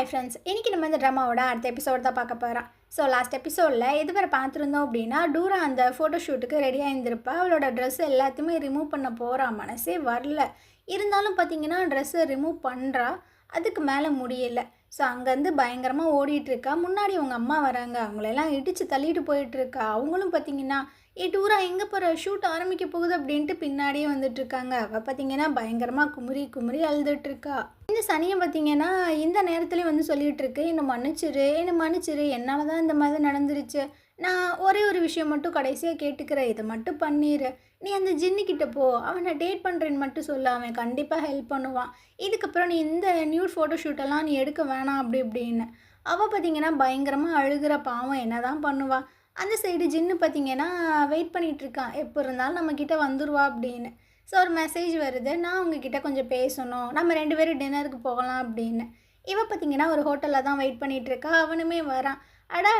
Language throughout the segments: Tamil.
ஹாய் ஃப்ரெண்ட்ஸ், இன்றைக்கி நம்ம இந்த ட்ராமாவோட அடுத்த எபிசோட் தான் பார்க்க போகிறோம். ஸோ லாஸ்ட் எபிசோடில் எதுவரை பார்த்துருந்தோம் அப்படின்னா, டூரா அந்த ஃபோட்டோ ஷூட்டுக்கு ரெடியாக இருந்திருப்பா. அவளோட ட்ரெஸ் எல்லாத்தையுமே ரிமூவ் பண்ண போகிறா, மனசே வரல. இருந்தாலும் பார்த்தீங்கன்னா ட்ரெஸ்ஸை ரிமூவ் பண்ணுறா, அதுக்கு மேலே முடியல. ஸோ அங்கேருந்து பயங்கரமாக ஓடிட்டுருக்கா. முன்னாடி அவங்க அம்மா வராங்க, அவங்களெல்லாம் இடித்து தள்ளிட்டு போயிட்டுருக்கா. அவங்களும் பார்த்தீங்கன்னா டூரா எங்கே போகிற, ஷூட் ஆரம்பிக்க போகுது அப்படின்ட்டு பின்னாடியே வந்துட்டுருக்காங்க. அவள் பார்த்தீங்கன்னா பயங்கரமாக குமுறி குமுறி அழுதுட்டுருக்கா. இந்த சனியை பார்த்தீங்கன்னா இந்த நேரத்துலேயும் வந்து சொல்லிகிட்டு இருக்கு, என்னை மன்னிச்சிரு, என்னால் தான் இந்த மாதிரி நடந்துருச்சு. நான் ஒரே ஒரு விஷயம் மட்டும் கடைசியாக கேட்டுக்கிறேன், இதை மட்டும் பண்ணிடு. நீ அந்த ஜின்னுக்கிட்ட போ, அவனை டேட் பண்ணுறேன்னு மட்டும் சொல்ல, அவன் கண்டிப்பாக ஹெல்ப் பண்ணுவான். இதுக்கப்புறம் நீ இந்த நியூட் ஃபோட்டோ ஷூட்டெல்லாம் நீ எடுக்க வேணாம் அப்படி இப்படின்னு. அவள் பார்த்தீங்கன்னா பயங்கரமாக அழுகிற, பாவம் என்ன தான் பண்ணுவாள். அந்த சைடு ஜின்னு பார்த்தீங்கன்னா வெயிட் பண்ணிகிட்ருக்கான், எப்போ இருந்தாலும் நம்மக்கிட்ட வந்துடுவா அப்படின்னு. ஸோ ஒரு மெசேஜ் வருது, நான் உங்ககிட்ட கொஞ்சம் பேசணும், நம்ம 2 பேரும் டின்னருக்கு போகலாம் அப்படின்னு. இவள் பார்த்தீங்கன்னா ஒரு ஹோட்டலில் தான் வெயிட் பண்ணிகிட்ருக்கா. அவனுமே வரான். அடா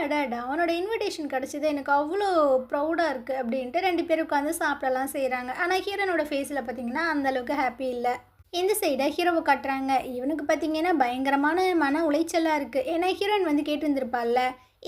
அவனோட இன்விடேஷன் கிடச்சிது, எனக்கு அவ்வளோ ப்ரௌடாக இருக்குது அப்படின்ட்டு 2 பேரும் உட்காந்து சாப்பிடலாம் செய்கிறாங்க. ஆனால் ஹீரோனோட ஃபேஸில் பார்த்தீங்கன்னா அந்தளவுக்கு ஹாப்பி இல்லை. இந்த சைடை ஹீரோவை காட்டுறாங்க. இவனுக்கு பார்த்தீங்கன்னா பயங்கரமான மன உளைச்சலாக இருக்குது. ஏன்னா ஹீரோயின் வந்து கேட்டுருந்துருப்பாள்ல,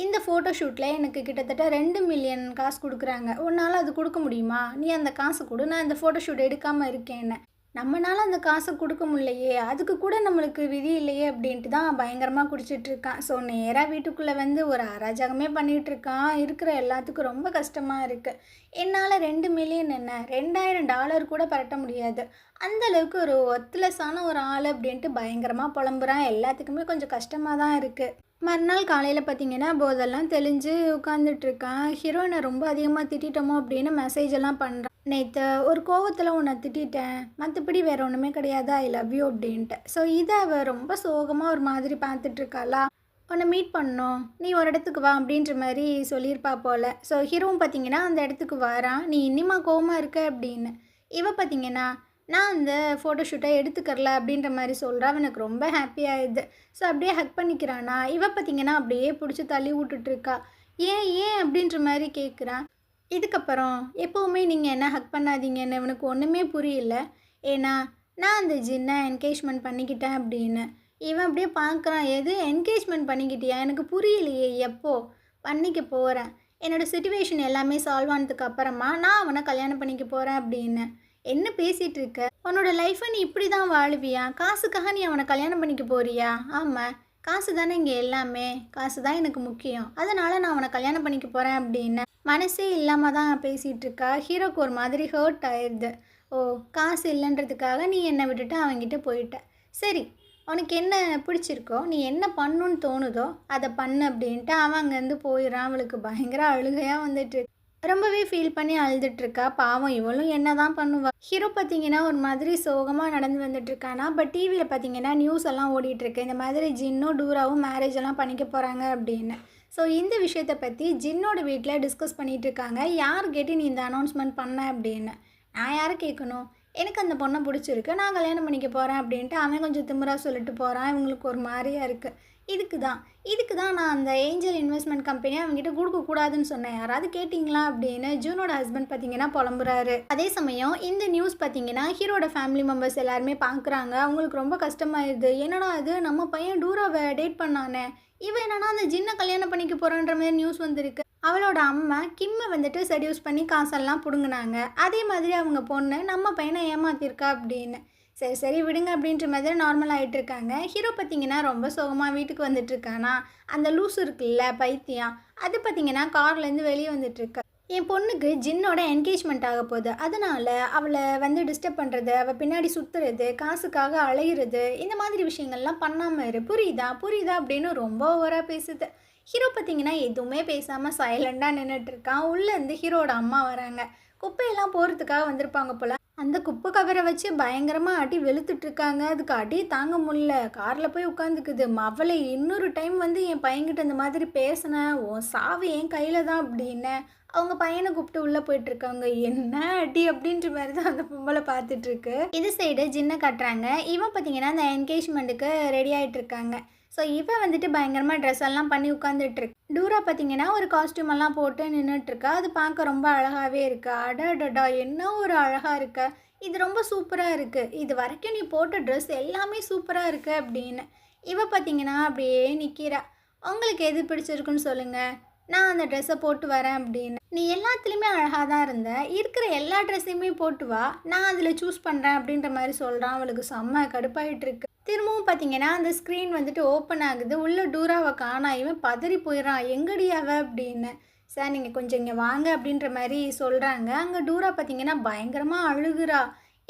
இந்த ஃபோட்டோ ஷூட்டில் எனக்கு கிட்டத்தட்ட 2 மில்லியன் காசு கொடுக்குறாங்க, உன்னால் அது கொடுக்க முடியுமா, நீ அந்த காசு கொடு, நான் இந்த ஃபோட்டோ ஷூட் எடுக்காமல் இருக்கேன்னு. நம்மளால் அந்த காசை கொடுக்க முடியலையே, அதுக்கு கூட நம்மளுக்கு விதி இல்லையே அப்படின்ட்டு தான் பயங்கரமாக குடிச்சிட்ருக்கான். ஸோ நேராக வீட்டுக்குள்ளே வந்து ஒரு அராஜகமே பண்ணிகிட்ருக்கான். இருக்கிற எல்லாத்துக்கும் ரொம்ப கஷ்டமாக இருக்குது. என்னால் 2 மில்லியன் என்ன, $2000 கூட பரட்ட முடியாது, அந்தளவுக்கு ஒரு ஒர்த்லெஸ்ஸான ஒரு ஆள் அப்படின்ட்டு பயங்கரமாக புலம்புறான். எல்லாத்துக்குமே கொஞ்சம் கஷ்டமாக தான் இருக்குது. மறுநாள் காலையில் பார்த்தீங்கன்னா போதெல்லாம் தெளிஞ்சு உட்காந்துட்ருக்கான். ஹீரோயினை ரொம்ப அதிகமாக திட்டோமோ அப்படின்னு மெசேஜ் எல்லாம் பண்ணுறான். நேற்று ஒரு கோவத்தில் உன்னை திட்டேன், மற்றபடி வேறு ஒன்றுமே கிடையாது, ஐ லவ் யூ அப்படின்ட்டு. ஸோ இதை அவள் ரொம்ப சோகமாக ஒரு மாதிரி பார்த்துட்ருக்காளா. உன்னை மீட் பண்ணோம், நீ ஒரு இடத்துக்கு வா அப்படின்ற மாதிரி சொல்லியிருப்பா போல். ஸோ ஹீரோவும் பார்த்தீங்கன்னா அந்த இடத்துக்கு வரான். நீ இன்னிமா கோவமாக இருக்க அப்படின்னு. இவ பார்த்தீங்கன்னா நான் அந்த ஃபோட்டோ ஷூட்டை எடுத்துக்கரல அப்படின்ற மாதிரி சொல்கிறா. அவனுக்கு ரொம்ப ஹாப்பியாகிடுது. ஸோ அப்படியே ஹக் பண்ணிக்கிறானா. இவ பார்த்தீங்கன்னா அப்படியே பிடிச்சி தள்ளி விட்டுட்ருக்கா. ஏன் அப்படின்ற மாதிரி கேட்குறான். இதுக்கப்புறம் எப்போவுமே நீங்கள் என்ன ஹக் பண்ணாதீங்கன்னு இவனுக்கு ஒன்றுமே புரியல. ஏன்னா நான் அந்த ஜின்னை என்கேஜ்மெண்ட் பண்ணிக்கிட்டேன் அப்படின்னு. இவன் அப்படியே பார்க்குறான், எது என்கேஜ்மெண்ட் பண்ணிக்கிட்டியா, எனக்கு புரியலையே, எப்போ பண்ணிக்க போகிறேன், என்னோடய சிச்சுவேஷன் எல்லாமே சால்வ் ஆனதுக்கு அப்புறமா நான் அவனை கல்யாணம் பண்ணிக்க போகிறேன் அப்படின்னு. என்ன பேசிகிட்டு இருக்க, உன்னோட லைஃப்பை நீ இப்படி தான் வாழுவியா, காசுக்காக நீ அவனை கல்யாணம் பண்ணிக்க போறியா. ஆமாம், காசு தானே இங்கே எல்லாமே, காசு தான் எனக்கு முக்கியம், அதனால் நான் அவனை கல்யாணம் பண்ணிக்க போகிறேன் அப்படின்னு மனசே இல்லாமல் தான் பேசிகிட்டு இருக்கா. ஹீரோக்கு ஒரு மாதிரி ஹர்ட் ஆயிடுது. ஓ, காசு இல்லைன்றதுக்காக நீ என்னை விட்டுட்டு அவன்கிட்ட போயிட்ட, சரி உனக்கு என்ன பிடிச்சிருக்கோ, நீ என்ன பண்ணணுன்னு தோணுதோ அதை பண்ணு அப்படின்ட்டு அவன் அங்கேருந்து போயிடறான். அவளுக்கு பயங்கர அழுகையாக வந்துட்டு ரொம்பவே ஃபீல் பண்ணி அழுதுட்ருக்கா. பாவம் இவளும் என்ன தான் பண்ணுவா. ஹீரோ பார்த்தீங்கன்னா ஒரு மாதிரி சோகமாக நடந்து வந்துட்டுருக்கானா. பட் டிவியில் பார்த்தீங்கன்னா நியூஸ் எல்லாம் ஓடிட்டுருக்கு, இந்த மாதிரி ஜின்னும் டூராவும் மேரேஜ் எல்லாம் பண்ணிக்க போகிறாங்க அப்படின்னு. ஸோ இந்த விஷயத்தை பற்றி ஜின்னோட வீட்டில் டிஸ்கஸ் பண்ணிகிட்டு இருக்காங்க. யார் கேட்டு நீ இந்த அனௌன்ஸ்மெண்ட் பண்ண அப்படின்னு. நான் யாரை கேட்கணும், எனக்கு அந்த பொண்ணை பிடிச்சிருக்கு, நான் கல்யாணம் பண்ணிக்க போகிறேன் அப்படின்ட்டு அவன் கொஞ்சம் திமிராக சொல்லிட்டு போகிறான். இவங்களுக்கு ஒரு மாதிரியாக இருக்குது. இதுக்கு தான் நான் அந்த ஏஞ்சல் இன்வெஸ்ட்மெண்ட் கம்பெனியை அவங்ககிட்ட கொடுக்கக்கூடாதுன்னு சொன்னேன், யாராவது கேட்டிங்களா அப்படின்னு ஜூனோட ஹஸ்பண்ட் பார்த்தீங்கன்னா புலம்புறாரு. அதே சமயம் இந்த நியூஸ் பார்த்தீங்கன்னா ஹீரோட ஃபேமிலி மெம்பர்ஸ் எல்லாருமே பார்க்குறாங்க. அவங்களுக்கு ரொம்ப கஷ்டமாயிருது. என்னடா அது, நம்ம பையன் டூராவை டேட் பண்ணானே, இவன் என்னன்னா அந்த ஜின்னை கல்யாணம் பண்ணிக்க போகிறான்ற மாதிரி நியூஸ் வந்திருக்கு. அவளோட அம்மா கிம்மை வந்துட்டு செடியூஸ் பண்ணி காசெல்லாம் பிடுங்கினாங்க. அதே மாதிரி அவங்க பொண்ணு நம்ம பையனை ஏமாத்திருக்கா அப்படின்னு. சரி விடுங்க அப்படின்ற மாதிரி நார்மல் ஆகிட்டு இருக்காங்க. ஹீரோ பார்த்தீங்கன்னா ரொம்ப சோகமாக வீட்டுக்கு வந்துட்டுருக்கானா. அந்த லூஸ் இருக்குல்ல பைத்தியம், அது பார்த்தீங்கன்னா கார்லேருந்து வெளியே வந்துட்டுருக்கா. என் பொண்ணுக்கு ஜின்னோட என்கேஜ்மெண்ட் ஆக போகுது, அதனால் அவளை வந்து டிஸ்டர்ப் பண்ணுறது, அவள் பின்னாடி சுற்றுறது, காசுக்காக அலையிறது, இந்த மாதிரி விஷயங்கள்லாம் பண்ணாமல் இரு, புரியுதா அப்படின்னு ரொம்ப ஓவராக பேசுது. ஹீரோ பார்த்தீங்கன்னா எதுவுமே பேசாமல் சைலண்டாக நின்றுட்டுருக்கான். உள்ளேருந்து ஹீரோட அம்மா வராங்க. குப்பையெல்லாம் போகிறதுக்காக வந்திருப்பாங்க போல். அந்த குப்பை கவரை வச்சு பயங்கரமாக அடி வெளுத்துட்ருக்காங்க. அதுக்கு அடி தாங்க முடியல. காரில் போய் உட்காந்துக்குது. அவளை இன்னொரு டைம் வந்து என் பையன்கிட்ட இந்த மாதிரி பேசினேன், உன் சாவு என் கையில் தான் அப்படின்னு அவங்க பையனை கூப்பிட்டு உள்ளே போயிட்டுருக்காங்க. என்ன அடி அப்படின்ற மாதிரி தான் அந்த பொம்பளை பார்த்துட்ருக்கு. இது சைடு ஜின்னை காட்டுறாங்க. இவன் பார்த்தீங்கன்னா அந்த என்கேஜ்மெண்ட்டுக்கு ரெடி ஆகிட்டுருக்காங்க. ஸோ இவன் வந்துட்டு பயங்கரமாக ட்ரெஸ் எல்லாம் பண்ணி உட்காந்துட்ருக்கு. டூரா பார்த்தீங்கன்னா ஒரு காஸ்டியூம் எல்லாம் போட்டு நின்றுட்டுருக்கா. அது பார்க்க ரொம்ப அழகாகவே இருக்குது. அடடா என்ன ஒரு அழகாக இருக்க, இது ரொம்ப சூப்பராக இருக்குது, இது வரைக்கும் நீ போட்ட ட்ரெஸ் எல்லாமே சூப்பராக இருக்குது அப்படின்னு. இவ பார்த்தீங்கன்னா அப்படியே நிற்கிறா. உங்களுக்கு எது பிடிச்சிருக்குன்னு சொல்லுங்கள், நான் அந்த ட்ரெஸ்ஸை போட்டு வரேன் அப்படின்னு. நீ எல்லாத்துலேயுமே அழகாக தான் இருந்த, இருக்கிற எல்லா ட்ரெஸ்ஸையுமே போட்டு வா, நான் அதில் சூஸ் பண்ணுறேன் அப்படின்ற மாதிரி சொல்கிறான். அவளுக்கு செம்ம கடுப்பாயிட்டு இருக்கு. திரும்பவும் பார்த்தீங்கன்னா அந்த ஸ்க்ரீன் வந்துட்டு ஓப்பன் ஆகுது. உள்ள டூராவை காணா. இவன் பதறி போயிடறான், எங்கடி அவ அப்படின்னு. சார் நீங்கள் கொஞ்சம் இங்கே வாங்க அப்படின்ற மாதிரி சொல்கிறாங்க. அங்கே டூரா பார்த்தீங்கன்னா பயங்கரமாக அழுகுறா.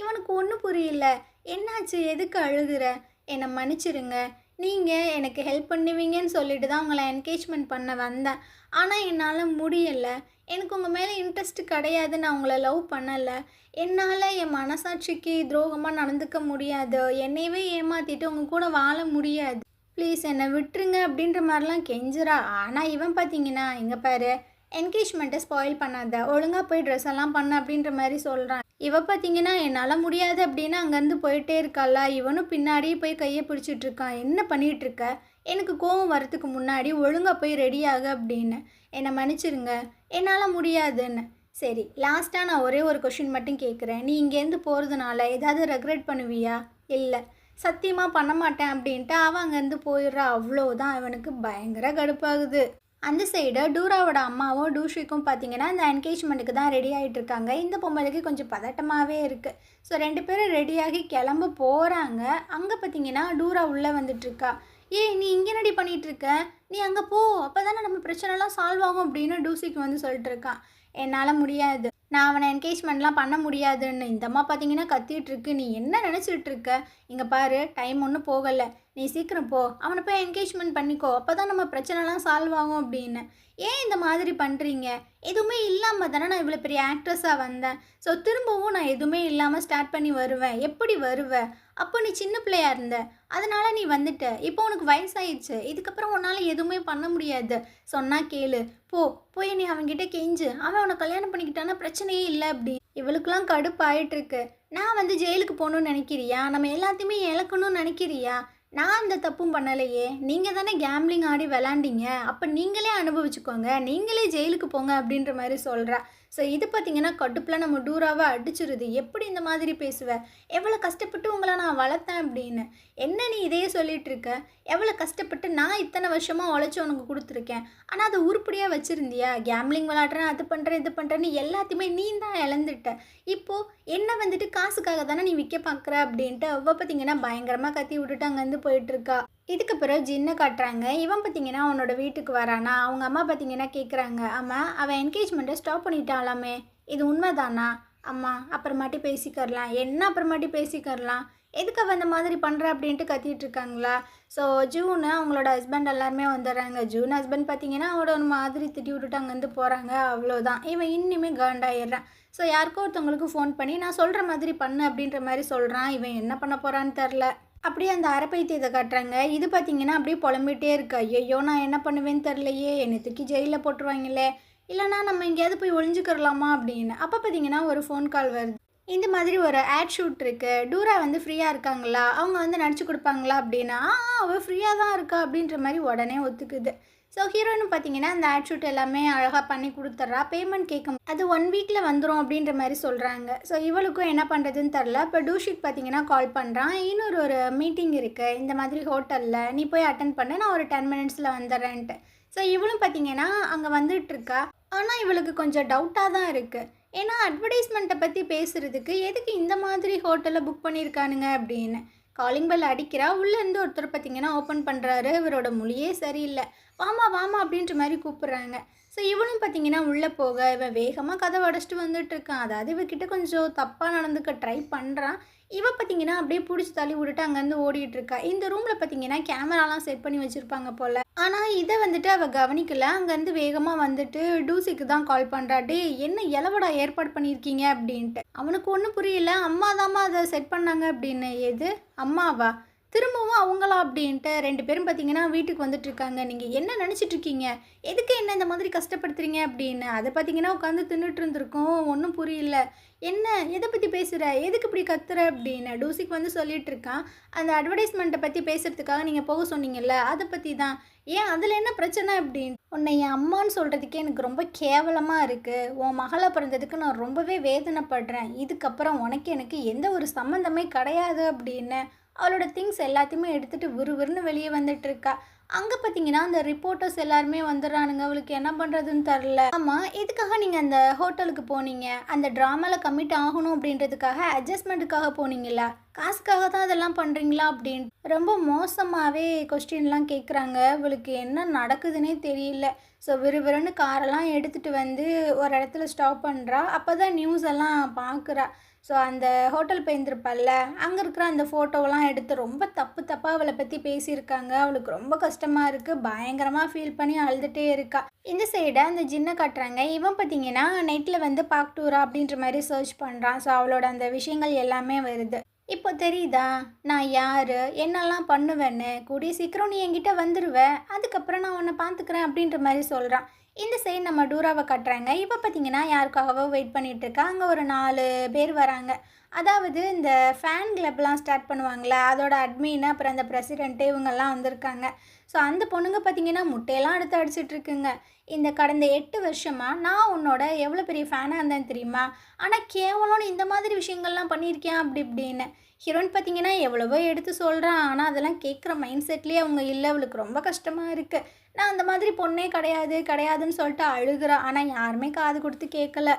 இவனுக்கு ஒன்றும் புரியல. என்னாச்சு, எதுக்கு அழுகுற, என்னை மன்னிச்சிருங்க, நீங்கள் எனக்கு ஹெல்ப் பண்ணுவீங்கன்னு சொல்லிட்டு தான் உங்களை என்கேஜ்மெண்ட் பண்ண வந்தேன். ஆனால் என்னால் முடியலை, எனக்கு உங்கள் மேலே இன்ட்ரெஸ்ட் கிடையாது, நான் உங்களை லவ் பண்ணலை, என்னால் என் மனசாட்சிக்கு துரோகமாக நடந்துக்க முடியாது, என்னையவே ஏமாற்றிட்டு உங்கள் கூட வாழ முடியாது, ப்ளீஸ் என்னை விட்டுருங்க அப்படின்ற மாதிரிலாம் கெஞ்சுறா. ஆனால் இவன் பார்த்தீங்கன்னா, இங்கே பாரு, என்கேஜ்மெண்ட்டை ஸ்பாயில் பண்ணாத, ஒழுங்காக போய் ட்ரெஸ் எல்லாம் பண்ண அப்படின்ற மாதிரி சொல்கிறான். இவ பார்த்தீங்கன்னா என்னால் முடியாது அப்படின்னு அங்கேருந்து போயிட்டே இருக்காளா. இவனும் பின்னாடியே போய் கையை பிடிச்சிட்டு இருக்கான். என்ன பண்ணிகிட்டு இருக்க, எனக்கு கோவம் வரத்துக்கு முன்னாடி ஒழுங்காக போய் ரெடியாக அப்படின்னு. என்னை மன்னிச்சிருங்க, என்னால் முடியாதுன்னு. சரி, லாஸ்ட்டாக நான் ஒரே ஒரு கொஷின் மட்டும் கேட்குறேன். நீ இங்கேருந்து போகிறதுனால ஏதாவது ரெக்ரெட் பண்ணுவியா? இல்லை, சத்தியமாக பண்ண மாட்டேன் அப்படின்ட்டு அவன் அங்கேருந்து போயிடுறா. அவ்வளோதான். இவனுக்கு பயங்கர கடுப்பாகுது. அந்த சைடு டூராவோட அம்மாவும் டூஷிக்கும் பார்த்தீங்கன்னா இந்த என்கேஜ்மெண்ட்டுக்கு தான் ரெடி ஆகிட்டு இருக்காங்க. இந்த பொம்பளைக்கு கொஞ்சம் பதட்டமாகவே இருக்குது. ஸோ 2 பேரும் ரெடியாகி கிளம்ப போகிறாங்க. அங்கே பார்த்தீங்கன்னா டூரா உள்ளே வந்துட்டுருக்கா. ஏய், நீ இங்கே ரெடி பண்ணிகிட்ருக்க, நீ அங்கே போ, அப்போ தானே நம்ம பிரச்சனைலாம் சால்வ் ஆகும் அப்படின்னு டூசிக்கு வந்து சொல்லிட்டு இருக்கான். என்னால் முடியாது, நான் அவனை என்கேஜ்மெண்ட்லாம் பண்ண முடியாதுன்னு. இந்த அம்மா பார்த்தீங்கன்னா கத்திகிட்ருக்கு. நீ என்ன நினச்சிட்டு இருக்க, இங்கே பாரு, டைம் ஒன்றும் போகலை, நீ சீக்கிரம் போ, அவனை போய் என்கேஜ்மெண்ட் பண்ணிக்கோ, அப்போ தான் நம்ம பிரச்சனைலாம் சால்வ் ஆகும் அப்படின்னு. ஏன் இந்த மாதிரி பண்ணுறீங்க, எதுவுமே இல்லாமல் தானே நான் இவ்வளோ பெரிய ஆக்ட்ரஸாக வந்தேன். ஸோ திரும்பவும் நான் எதுவுமே இல்லாமல் ஸ்டார்ட் பண்ணி வருவேன், எப்படி வருவேன்? அப்போ நீ சின்ன பிள்ளையா இருந்த, அதனால் நீ வந்துட்ட, இப்போ உனக்கு வயசாயிடுச்சு, இதுக்கப்புறம் உன்னால் எதுவுமே பண்ண முடியாது, சொன்னால் கேளு, போய் நீ அவன்கிட்ட கெஞ்சு, அவன் அவனை கல்யாணம் பண்ணிக்கிட்டானா பிரச்சனையே இல்லை அப்படி. இவளுக்கெல்லாம் கடுப்பு ஆகிட்டுருக்கு. நான் வந்து ஜெயிலுக்கு போகணுன்னு நினைக்கிறியா, நம்ம எல்லாத்தையுமே இழக்கணும்னு நினைக்கிறியா? நான் இந்த தப்பும் பண்ணலையே, நீங்கள் தானே கேம்லிங் ஆடி விளாண்டிங்க, அப்போ நீங்களே அனுபவிச்சுக்கோங்க, நீங்களே ஜெயிலுக்கு போங்க அப்படின்ற மாதிரி சொல்கிறா. ஸோ இது பார்த்திங்கன்னா கடுப்பில் நம்ம டூராவை அடிச்சிருது. எப்படி இந்த மாதிரி பேசுவேன், எவ்வளோ கஷ்டப்பட்டு உங்களை நான் வளர்த்தேன் அப்படின்னு. என்ன நீ இதையே சொல்லிகிட்டு இருக்க, எவ்வளோ கஷ்டப்பட்டு நான் இத்தனை வருஷமாக உழைச்சி உனக்கு கொடுத்துருக்கேன், ஆனால் அதை உருப்படியாக வச்சுருந்தியா? கேம்லிங் விளாட்றேன், அது பண்ணுறேன், இது பண்ணுறேன்னு எல்லாத்தையுமே நீ தான் இழந்துட்ட. இப்போது என்ன வந்துட்டு காசுக்காக தானே நீ விற்க பார்க்குற அப்படின்ட்டு அவ பார்த்திங்கன்னா பயங்கரமாக கத்தி விட்டுட்டு அங்கேருந்து போயிட்டுருக்கா. இதுக்கு பிறகு ஜின்னை காட்டுறாங்க. இவன் பார்த்திங்கன்னா அவனோட வீட்டுக்கு வரானா. அவங்க அம்மா பார்த்திங்கன்னா கேட்குறாங்க, அம்மா அவன் என்கேஜ்மெண்ட்டை ஸ்டாப் பண்ணிட்டாலாமே, இது உண்மைதானா? அம்மா அப்புறமாட்டி பேசிக்கரலாம். என்ன அப்புறமாட்டி பேசிக்கரலாம், எதுக்கு அவன் இந்த மாதிரி பண்ணுற அப்படின்ட்டு கத்திட்டு இருக்காங்களா. ஸோ ஜூனு அவங்களோட ஹஸ்பண்ட் எல்லாருமே வந்துடுறாங்க. ஜூன் ஹஸ்பண்ட் பார்த்திங்கன்னா அவட ஒரு மாதிரி திட்டி விட்டுட்டு அங்கேருந்து போகிறாங்க. அவ்வளோதான், இவன் இன்னுமே காண்டாயிடுறான். ஸோ யாருக்கோ ஒருத்தவங்களுக்கு ஃபோன் பண்ணி நான் சொல்கிற மாதிரி பண்ணு அப்படின்ற மாதிரி சொல்கிறான். இவன் என்ன பண்ண போகிறான்னு தெரில. அப்படியே அந்த அரைப்பைத்தியத்தை காட்டுறாங்க. இது பார்த்திங்கன்னா அப்படியே புலம்பிகிட்டே இருக்கு. ஐயோ, நான் என்ன பண்ணுவேன்னு தெரிலையே, என்னை தூக்கி ஜெயிலில் போட்டுருவாங்களே, இல்லைனா நம்ம எங்கேயாவது போய் ஒழிஞ்சுக்கிறலாமா அப்படின்னு. அப்போ பார்த்திங்கன்னா ஒரு ஃபோன் கால் வருது. இந்த மாதிரி ஒரு ஆட் ஷூட் இருக்குது, டூரா வந்து ஃப்ரீயாக இருக்காங்களா, அவங்க வந்து நடிச்சு கொடுப்பாங்களா அப்படின்னா, அவள் ஃப்ரீயாக தான் இருக்கா அப்படின்ற மாதிரி உடனே ஒத்துக்குது. ஸோ ஹீரோயினும் பார்த்தீங்கன்னா அந்த ஆட் ஷூட் எல்லாமே அழகாக பண்ணி கொடுத்துட்றா. பேமெண்ட் கேட்கும், அது 1 வீக்கில் வந்துடும் அப்படின்ற மாதிரி சொல்கிறாங்க. ஸோ இவளுக்கும் என்ன பண்ணுறதுன்னு தெரில. இப்போ டூஷிக் பார்த்தீங்கன்னா கால் பண்ணுறான். இன்னொரு ஒரு மீட்டிங் இருக்குது இந்த மாதிரி ஹோட்டலில், நீ போய் அட்டன் பண்ண, நான் ஒரு 10 மினிட்ஸில் வந்துடுறேன்ட்டு. ஸோ இவளும் பார்த்தீங்கன்னா அங்கே வந்துட்டுருக்கா. ஆனால் இவளுக்கு கொஞ்சம் டவுட்டாக தான் இருக்குது. ஏன்னா அட்வர்டைஸ்மெண்ட்டை பற்றி பேசுகிறதுக்கு எதுக்கு இந்த மாதிரி ஹோட்டலில் புக் பண்ணியிருக்கானுங்க அப்படின்னு. காலிங் பெல் அடிக்கிறா. உள்ளேருந்து ஒருத்தர் பார்த்திங்கன்னா ஓப்பன் பண்ணுறாரு. இவரோட மொழியே சரியில்லை. வாமா வாமா அப்படின்ற மாதிரி கூப்பிட்றாங்க. ஸோ இவனும் பார்த்திங்கன்னா உள்ளே போக இவன் வேகமாக கதவை அடைச்சிட்டு வந்துட்டுருக்கான். அதாவது இவகிட்ட கொஞ்சம் தப்பாக நடந்துக்க ட்ரை பண்ணுறான். இவ பார்த்திங்கன்னா அப்படியே பிடிச்சி தள்ளி விட்டுட்டு அங்கேருந்து ஓடிட்டு இருக்கா. இந்த ரூமில் பார்த்திங்கன்னா கேமராலாம் செட் பண்ணி வச்சுருப்பாங்க போல். ஆனால் இதை வந்துட்டு அவள் கவனிக்கல. அங்கேருந்து வேகமாக வந்துட்டு டூசிக்கு தான் கால் பண்ணுறா. டே, என்ன இலவடா ஏற்பாடு பண்ணியிருக்கீங்க அப்படின்ட்டு. அவனுக்கு ஒன்றும் புரியல. அம்மா தாம்மா அதை செட் பண்ணாங்க அப்படின்னு. எது அம்மாவா, திரும்பவும் அவங்களா அப்படின்ட்டு 2 பேரும் பார்த்திங்கன்னா வீட்டுக்கு வந்துட்டுருக்காங்க. நீங்கள் என்ன நினச்சிட்ருக்கீங்க, எதுக்கு என்ன இந்த மாதிரி கஷ்டப்படுத்துறீங்க அப்படின்னு. அதை பார்த்திங்கன்னா உட்காந்து தின்னுட்டு இருந்திருக்கோம். ஒன்றும் புரியல. என்ன, எதை பற்றி பேசுகிற, எதுக்கு இப்படி கத்துற அப்படின்னு டூசிக்கு வந்து சொல்லிட்டு இருக்கான். அந்த அட்வர்டைஸ்மெண்ட்டை பற்றி பேசுகிறதுக்காக நீங்கள் போக சொன்னீங்கல்ல, அதை பற்றி தான். ஏன், அதில் என்ன பிரச்சனை அப்படின்னு. உன்னை என் அம்மான்னு சொல்கிறதுக்கே எனக்கு ரொம்ப கேவலமாக இருக்குது. உன் மகளை பிறந்ததுக்கு நான் ரொம்பவே வேதனைப்படுறேன். இதுக்கப்புறம் உனக்கு எனக்கு எந்த ஒரு சம்மந்தமே கிடையாது அப்படின்னு. அவளோட திங்ஸ் எல்லாத்தையுமே எடுத்துகிட்டு விறுவிறுன்னு வெளியே வந்துட்டு இருக்கா. அங்கே பார்த்தீங்கன்னா அந்த ரிப்போர்ட்டர்ஸ் எல்லாருமே வந்துடுறானுங்க. அவளுக்கு என்ன பண்ணுறதுன்னு தெரில. ஆமாம், எதுக்காக நீங்கள் அந்த ஹோட்டலுக்கு போனீங்க? அந்த ட்ராமாவில் கமிட் ஆகணும் அப்படின்றதுக்காக, அட்ஜஸ்ட்மெண்ட்டுக்காக போனீங்களா? காசுக்காக தான் அதெல்லாம் பண்ணுறீங்களா அப்படின்னு ரொம்ப மோசமாகவே கொஸ்டின்லாம் கேட்குறாங்க. இவளுக்கு என்ன நடக்குதுன்னே தெரியல. ஸோ விறுவிறுன்னு காரெல்லாம் எடுத்துகிட்டு வந்து ஒரு இடத்துல ஸ்டாப் பண்ணுறா. அப்போ தான் நியூஸ் எல்லாம் பார்க்குறா. ஸோ அந்த ஹோட்டல் போயிருந்திருப்பாள்ல, அங்கே இருக்கிற அந்த ஃபோட்டோவெல்லாம் எடுத்து ரொம்ப தப்பு தப்பாக அவளை பற்றி பேசியிருக்காங்க. அவளுக்கு ரொம்ப கஷ்டமாக இருக்குது. பயங்கரமாக ஃபீல் பண்ணி அழுதுகிட்டே இருக்கா. இந்த சைடை அந்த ஜின்னை காட்டுறாங்க. இவன் பார்த்தீங்கன்னா நெட்டில் வந்து பாக்டூரா அப்படின்ற மாதிரி சர்ச் பண்ணுறான். ஸோ அவளோட அந்த விஷயங்கள் எல்லாமே வருது. இப்போ தெரியுதா நான் யார், என்னெல்லாம் பண்ணுவேன்னு? கூடிய சீக்கிரம் நீ என்கிட்ட வந்துடுவ, அதுக்கப்புறம் நான் உன்னை பார்த்துக்கிறேன் அப்படின்ற மாதிரி சொல்கிறான். இந்த சைடு நம்ம டூராவை கட்டுறாங்க. இப்போ பார்த்தீங்கன்னா யாருக்காகவோ வெயிட் பண்ணிகிட்ருக்கா. அங்கே ஒரு 4 பேர் வராங்க. அதாவது இந்த ஃபேன் கிளப்லாம் ஸ்டார்ட் பண்ணுவாங்களே, அதோட அட்மின், அப்புறம் அந்த பிரசிடெண்ட்டு, இவங்கெல்லாம் வந்திருக்காங்க. ஸோ அந்த பொண்ணுங்க பார்த்தீங்கன்னா முட்டையெல்லாம் எடுத்து அடிச்சிட்ருக்குங்க. இந்த கடந்த 8 வருஷமாக நான் உன்னோட எவ்வளோ பெரிய ஃபேனாக இருந்தேன் தெரியுமா? ஆனால் கேவலம்னு இந்த மாதிரி விஷயங்கள்லாம் பண்ணியிருக்கேன் அப்படி இப்படின்னு. ஹீரோயின் பார்த்தீங்கன்னா எவ்வளவோ எடுத்து சொல்கிறான். ஆனால் அதெல்லாம் கேட்குற மைண்ட் செட்லேயே அவங்க இல்லை. அவளுக்கு ரொம்ப கஷ்டமாக இருக்குது. நான் அந்த மாதிரி பொண்ணே கிடையாதுன்னு சொல்லிட்டு அழுகிறா. ஆனால் யாருமே காது கொடுத்து கேட்கல.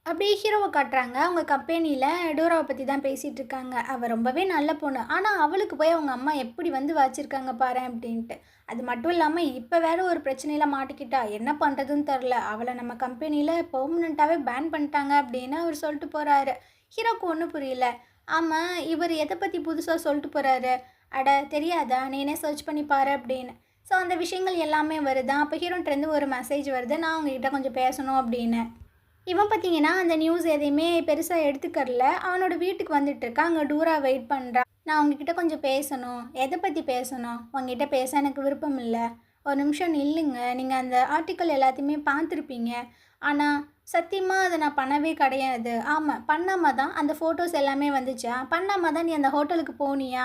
அப்படியே ஹீரோவை காட்டுறாங்க. அவங்க கம்பெனியில் டோராவை பற்றி தான் பேசிகிட்டு இருக்காங்க. அவள் ரொம்பவே நல்ல பொண்ணு. ஆனால் அவளுக்கு போய் அவங்க அம்மா எப்படி வந்து வச்சுருக்காங்க பாரு அப்படின்ட்டு. அது மட்டும் இல்லாமல் இப்போ வேறு ஒரு பிரச்சனையில் மாட்டிக்கிட்டா. என்ன பண்ணுறதுன்னு தெரில. அவளை நம்ம கம்பெனியில் பெர்மனண்ட்டாகவே பேன் பண்ணிட்டாங்க அப்படின்னு அவர் சொல்லிட்டு போகிறாரு. ஹீரோக்கு ஒன்றும் புரியல. ஆமாம், இவர் எதை பற்றி புதுசாக சொல்லிட்டு போகிறாரு? அட தெரியாதா, நீனே சர்ச் பண்ணி பாரு அப்படின்னு. ஸோ அந்த விஷயங்கள் எல்லாமே வருதான். அப்போ ஹீரோன்ட்டேருந்து ஒரு மெசேஜ் வருது, நான் உங்ககிட்ட கொஞ்சம் பேசணும் அப்படின்னு. இவன் பார்த்தீங்கன்னா அந்த நியூஸ் எதையுமே பெருசாக எடுத்துக்கறல. அவனோட வீட்டுக்கு வந்துட்டுருக்கா. அங்கே டூரா வெயிட் பண்ணுறா. நான் உங்ககிட்ட கொஞ்சம் பேசணும். எதை பற்றி பேசணும்? உங்ககிட்ட பேச எனக்கு விருப்பம் இல்லை. ஒரு நிமிஷம் நில்லுங்க. நீங்கள் அந்த ஆர்டிக்கல் எல்லாத்தையுமே பார்த்துருப்பீங்க. ஆனால் சத்தியமாக அதை நான் பண்ணவே கிடையாது. ஆமாம், பண்ணாமல் தான் அந்த ஃபோட்டோஸ் எல்லாமே வந்துச்சா? பண்ணாமல் தான் நீ அந்த ஹோட்டலுக்கு போனியா?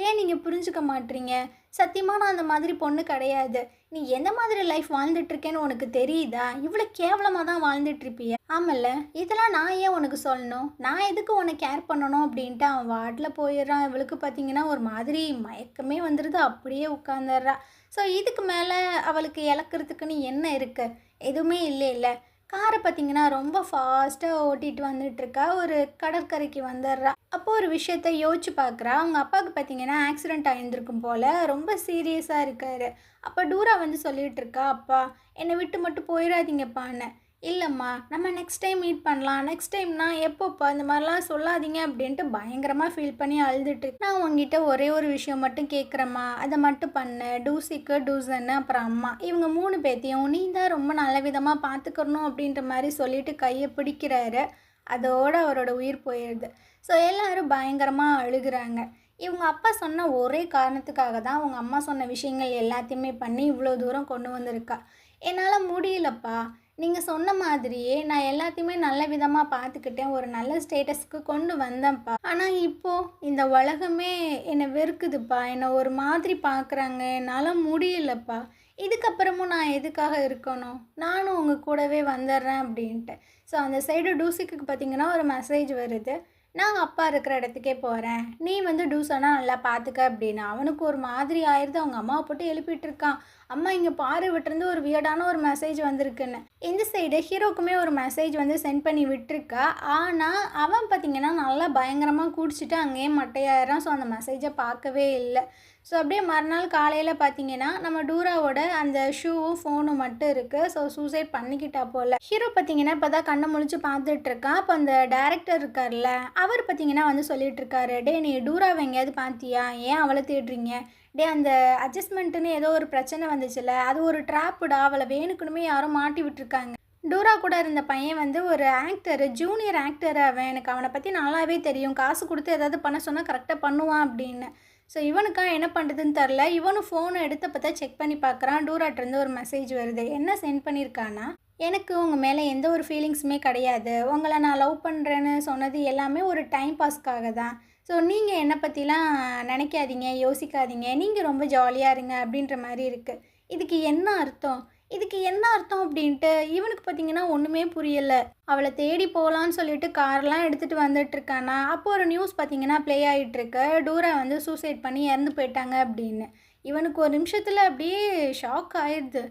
ஏன் நீங்கள் புரிஞ்சுக்க மாட்டீங்க? சத்தியமாக நான் அந்த மாதிரி பொண்ணு கிடையாது. நீ எந்த மாதிரி லைஃப் வாழ்ந்துட்டுருக்கேன்னு உனக்கு தெரியுதா? இவ்வளோ கேவலமாக தான் வாழ்ந்துட்டுருப்பிய. ஆமல்ல, இதெல்லாம் நான் ஏன் உனக்கு சொல்லணும்? நான் எதுக்கு உன்னை கேர் பண்ணணும் அப்படின்ட்டு அவன் வாட்டில் போயிடுறான். இவளுக்கு பார்த்தீங்கன்னா ஒரு மாதிரி மயக்கமே வந்துடுது. அப்படியே உட்காந்துடுறா. ஸோ இதுக்கு மேலே அவளுக்கு இழக்கிறதுக்குன்னு என்ன இருக்குது? எதுவுமே இல்லை. காரை பார்த்தீங்கன்னா ரொம்ப ஃபாஸ்ட்டாக ஓட்டிகிட்டு வந்துட்டுருக்கா. ஒரு கடற்கரைக்கு வந்துடுறா. அப்போது ஒரு விஷயத்த யோசிச்சு பார்க்குறா. அவங்க அப்பாவுக்கு பார்த்தீங்கன்னா ஆக்சிடெண்ட் ஆகியிருந்திருக்கும் போல். ரொம்ப சீரியஸாக இருக்கார். அப்போ டூரா வந்து சொல்லிகிட்ருக்கா, அப்பா என்னை விட்டு மட்டும் போயிடாதீங்கப்பான்னு. இல்லைம்மா, நம்ம நெக்ஸ்ட் டைம் மீட் பண்ணலாம். நெக்ஸ்ட் டைம்னா எப்போப்பா? இந்த மாதிரிலாம் சொல்லாதீங்க அப்படின்ட்டு பயங்கரமாக ஃபீல் பண்ணி அழுதுட்டு. நான் உங்ககிட்ட ஒரே ஒரு விஷயம் மட்டும் கேட்குறேம்மா, அதை மட்டும் பண்ணு. டூசிக்கு டூசன்னு அப்புறம் அம்மா, இவங்க 3 பேத்தையும் நீ தான் ரொம்ப நல்ல விதமாக பார்த்துக்கணும் அப்படின்ற மாதிரி சொல்லிட்டு கையை பிடிக்கிறாரு. அதோடு அவரோட உயிர் போயிடுது. ஸோ எல்லோரும் பயங்கரமாக அழுகிறாங்க. இவங்க அப்பா சொன்ன ஒரே காரணத்துக்காக தான் அவங்க அம்மா சொன்ன விஷயங்கள் எல்லாத்தையுமே பண்ணி இவ்வளோ தூரம் கொண்டு வந்திருக்கா. என்னால் முடியலப்பா. நீங்கள் சொன்ன மாதிரியே நான் எல்லாத்தையுமே நல்ல விதமாக பார்த்துக்கிட்டேன். ஒரு நல்ல ஸ்டேட்டஸ்க்கு கொண்டு வந்தேன்ப்பா. ஆனால் இப்போது இந்த உலகமே என்னை வெறுக்குதுப்பா. என்னை ஒரு மாதிரி பார்க்குறாங்க. என்னால் முடியலப்பா. இதுக்கப்புறமும் நான் எதுக்காக இருக்கணும்? நானும் உங்கள் கூடவே வந்துடுறேன் அப்படின்ட்டு. ஸோ அந்த சைடு டூசிக்கு பார்த்திங்கன்னா ஒரு மெசேஜ் வருது. நான் அப்பா இருக்கிற இடத்துக்கே போகிறேன். நீ வந்து டூசனா நல்லா பார்த்துக்க அப்படின்னு. அவனுக்கு ஒரு மாதிரி ஆயிடுது. அவங்க அம்மாவை போட்டு எழுப்பிட்டு இருக்கான். அம்மா இங்கே பாரு, விட்டுருந்து ஒரு வியர்டான ஒரு மெசேஜ் வந்திருக்குன்னு. இந்த சைடு ஹீரோக்குமே ஒரு மெசேஜ் வந்து சென்ட் பண்ணி விட்டுருக்கா. ஆனால் அவன் பார்த்திங்கன்னா நல்லா பயங்கரமாக குடிச்சிட்டு அங்கேயே மட்டையாயிரான். ஸோ அந்த மெசேஜை பார்க்கவே இல்லை. ஸோ அப்படியே மறுநாள் காலையில் பார்த்தீங்கன்னா நம்ம டூராவோட அந்த ஷூவும் ஃபோனும் மட்டும் இருக்குது. ஸோ சூசைட் பண்ணிக்கிட்டா போல். ஹீரோ பார்த்தீங்கன்னா இப்போ தான் கண்ணை முழிச்சு பார்த்துட்ருக்கான். அப்போ அந்த டேரக்டர் இருக்கார்ல, அவர் பார்த்தீங்கன்னா வந்து சொல்லிகிட்ருக்காரு, டே நீ டூராவை எங்கேயாவது பார்த்தியா? ஏன் அவளை தேடுறீங்க? டே அந்த அட்ஜஸ்ட்மெண்ட்டுன்னு ஏதோ ஒரு பிரச்சனை வந்துச்சுல்ல, அது ஒரு ட்ராப்புடா. அவளை வேணுக்குனுமே யாரும் மாட்டி விட்டுருக்காங்க. டூரா கூட இருந்த பையன் வந்து ஒரு ஆக்டரு, ஜூனியர் ஆக்டர். அவன் எனக்கு அவனை பற்றி நல்லாவே தெரியும். காசு கொடுத்து ஏதாவது பண்ண சொன்னால் கரெக்டாக பண்ணுவான் அப்படின்னு. ஸோ இவனுக்கா என்ன பண்ணுறதுன்னு தெரில. இவனும் ஃபோனை எடுத்து பார்த்தா செக் பண்ணி பார்க்குறான். டூராட்டிருந்து ஒரு மெசேஜ் வருது. என்ன சென்ட் பண்ணியிருக்கான்னா, எனக்கு உங்கள் மேலே எந்த ஒரு ஃபீலிங்ஸுமே கிடையாது. உங்களை நான் லவ் பண்ணுறேன்னு சொன்னது எல்லாமே ஒரு டைம் பாஸ்க்காக தான். ஸோ நீங்கள் என்னை பற்றிலாம் நினைக்காதீங்க, யோசிக்காதீங்க. நீங்கள் ரொம்ப ஜாலியாக இருங்க அப்படின்ற மாதிரி இருக்குது. இதுக்கு என்ன அர்த்தம்? இதுக்கு என்ன அர்த்தம் அப்படின்ட்டு இவனுக்கு பார்த்தீங்கன்னா ஒன்றுமே புரியலை. அவளை தேடி போகலான்னு சொல்லிட்டு கார்லாம் எடுத்துகிட்டு வந்துட்டுருக்கானா, அப்போ ஒரு நியூஸ் பார்த்தீங்கன்னா ப்ளே ஆகிட்டுருக்கு. டூரா வந்து சூசைட் பண்ணி இறந்து போயிட்டாங்க அப்படின்னு. இவனுக்கு ஒரு நிமிஷத்தில் அப்படியே ஷாக் ஆயிடுது.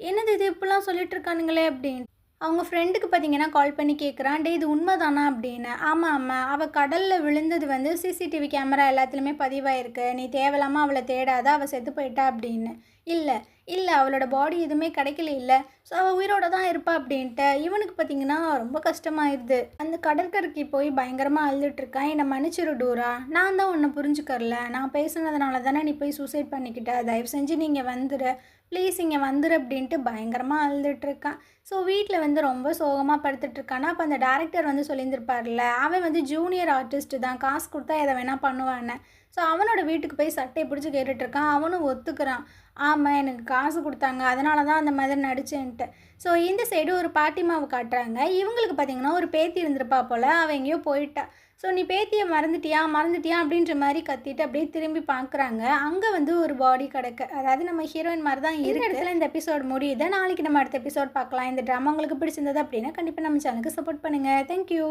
என்னது இது இப்படிலாம் சொல்லிட்டு இருக்கானுங்களே அப்படின்னு. அவங்க ஃப்ரெண்டுக்கு பார்த்தீங்கன்னா கால் பண்ணி கேட்குறான், டேய் இது உண்மைதானா அப்படின்னு. ஆமாம் ஆமாம், அவள் கடலில் விழுந்தது வந்து சிசிடிவி கேமரா எல்லாத்துலேயுமே பதிவாயிருக்கு. நீ தேவையில்லாமல் அவளை தேடாத, அவள் செத்து போயிட்டா அப்படின்னு. இல்லை இல்லை, அவளோட பாடி எதுவுமே கிடைக்கல இல்லை, ஸோ அவள் உயிரோட தான் இருப்பா அப்படின்ட்டு. இவனுக்கு பார்த்தீங்கன்னா ரொம்ப கஷ்டமாயிடுது. அந்த கடற்கரைக்கு போய் பயங்கரமாக அழுதுட்டுருக்கான். என்னை மன்னிச்சிரு டூரா, நான் தான் உன்னை புரிஞ்சுக்கறல, நான் பேசுனதுனால தானே நீ போய் சூசைட் பண்ணிக்கிட்ட, தயவு செஞ்சு நீங்கள் வந்துடு ப்ளீஸ் இங்கே வந்துரு அப்படின்ட்டு பயங்கரமாக அழுதுட்டுருக்கான். ஸோ வீட்டில் வந்து ரொம்ப சோகமாக படுத்துட்ருக்கானா. அப்போ அந்த டேரக்டர் வந்து சொல்லியிருந்திருப்பார்ல, அவன் வந்து ஜூனியர் ஆர்டிஸ்ட்டு தான், காசு கொடுத்தா எதை வேணால் பண்ணுவான்னு. ஸோ அவனோட வீட்டுக்கு போய் சட்டையை பிடிச்சி கேட்டுட்ருக்கான். அவனும் ஒத்துக்கிறான், ஆமாம் எனக்கு காசு கொடுத்தாங்க, அதனால தான் அந்த மாதிரி நடிச்சேன்ட்டு. ஸோ இந்த சைடு ஒரு பாட்டிமாவை காட்டுறாங்க. இவங்களுக்கு பார்த்திங்கன்னா ஒரு பேத்தி இருந்திருப்பா போல், அவள் எங்கேயோ போயிட்டா. ஸோ நீ பேத்தியை மறந்துட்டியா மறந்துட்டியா அப்படின்ற மாதிரி கத்திட்டு அப்படியே திரும்பி பார்க்குறாங்க. அங்கே வந்து ஒரு பாடி கிடக்கு. அதாவது நம்ம ஹீரோயின் மாதிரி தான் இந்த இடத்துல இந்த எபிசோட் முடியுது. நாளைக்கு நம்ம அடுத்த எபிசோட் பார்க்கலாம். இந்த ட்ராமா உங்களுக்கு பிடிச்சிருந்தது அப்படின்னா கண்டிப்பாக நம்ம சேனலுக்கு சப்போர்ட் பண்ணுங்கள். தேங்க்யூ.